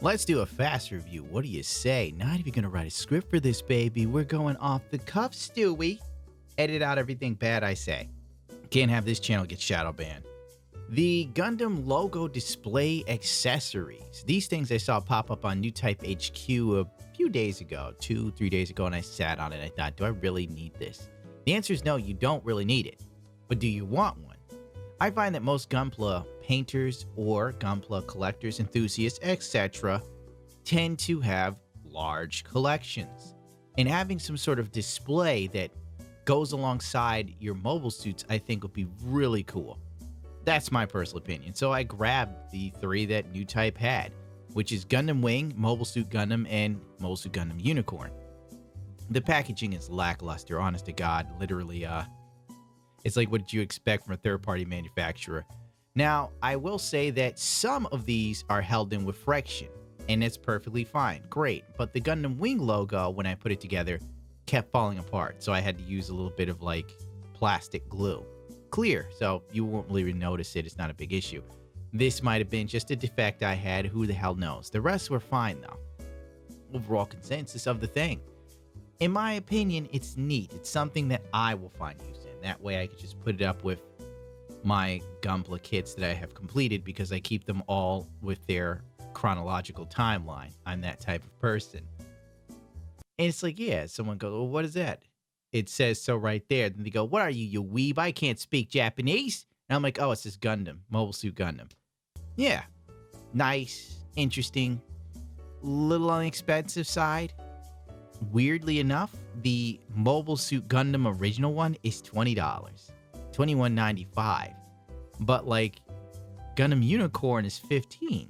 Let's do a fast review. What do you say? Not even gonna write a script for this, baby. We're going off the cuff, Stewie. Edit out everything bad I say. Can't have this channel get shadow banned. The Gundam logo display accessories. These things I saw pop up on New Type HQ a few days ago, 2-3 days ago, and I sat on it. I thought, do I really need this? The answer is no, you don't really need it. But do you want one? I find that most Gunpla painters or Gunpla collectors, enthusiasts, etc. tend to have large collections. And having some sort of display that goes alongside your mobile suits, I think would be really cool. That's my personal opinion. So I grabbed the 3 that New Type had, which is Gundam Wing, Mobile Suit Gundam, and Mobile Suit Gundam Unicorn. The packaging is lackluster, honest to God. Literally, it's like what you expect from a third-party manufacturer. Now, I will say that some of these are held in with friction, and it's perfectly fine. Great. But the Gundam Wing logo, when I put it together, kept falling apart. So I had to use a little bit of like plastic glue. Clear, so you won't really notice it. It's not a big issue. This might have been just a defect I had. Who the hell knows? The rest were fine, though. Overall consensus of the thing. In my opinion, it's neat. It's something that I will find use in. That way I could just put it up with my Gunpla kits that I have completed because I keep them all with their chronological timeline. I'm that type of person. And it's like, yeah, someone goes, well, what is that? It says so right there. Then they go, what are you, you weeb? I can't speak Japanese. And I'm like, oh, it's this Gundam, Mobile Suit Gundam. Yeah, nice, interesting, little on the expensive side. Weirdly enough, the Mobile Suit Gundam original one is $20, $21.95. But like Gundam Unicorn is $15,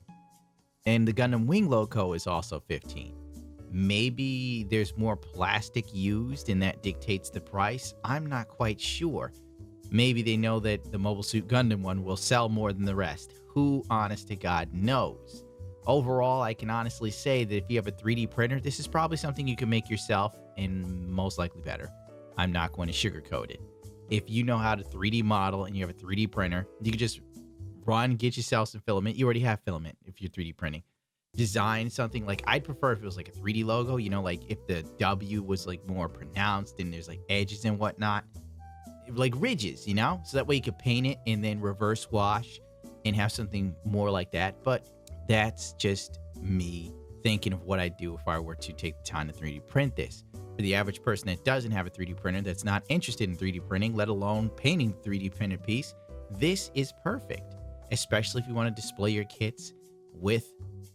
and the Gundam Wing logo is also $15. Maybe there's more plastic used and that dictates the price. I'm not quite sure. Maybe they know that the Mobile Suit Gundam one will sell more than the rest. Who, honest to God, knows? Overall, I can honestly say that if you have a 3D printer, this is probably something you can make yourself and most likely better. I'm not going to sugarcoat it. If you know how to 3D model and you have a 3D printer, you can just get yourself some filament. You already have filament if you're 3D printing. Design something like, I'd prefer if it was like a 3D logo, you know, like if the W was like more pronounced and there's like edges and whatnot, like ridges, you know, so that way you could paint it and then reverse wash and have something more like that. But that's just me thinking of what I'd do if I were to take the time to 3D print this. For the average person that doesn't have a 3D printer, that's not interested in 3D printing, let alone painting 3D printed piece, this is perfect, especially if you want to display your kits with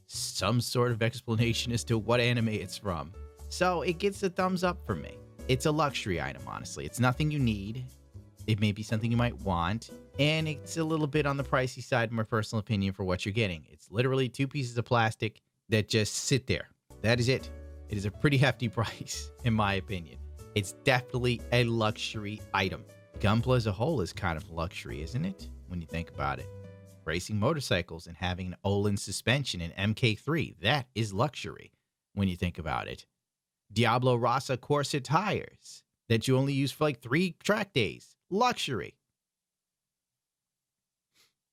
some sort of explanation as to what anime it's from. So it gets a thumbs up for me. It's a luxury item, honestly. It's nothing you need. It may be something you might want, and it's a little bit on the pricey side, in my personal opinion, for what you're getting. It's literally 2 pieces of plastic that just sit there. That is it. It is a pretty hefty price, in my opinion. It's definitely a luxury item. Gunpla as a whole is kind of luxury, isn't it? When you think about it. Racing motorcycles and having an Olin suspension in MK3, that is luxury when you think about it. Diablo Rasa Corsa tires that you only use for like 3 track days, luxury.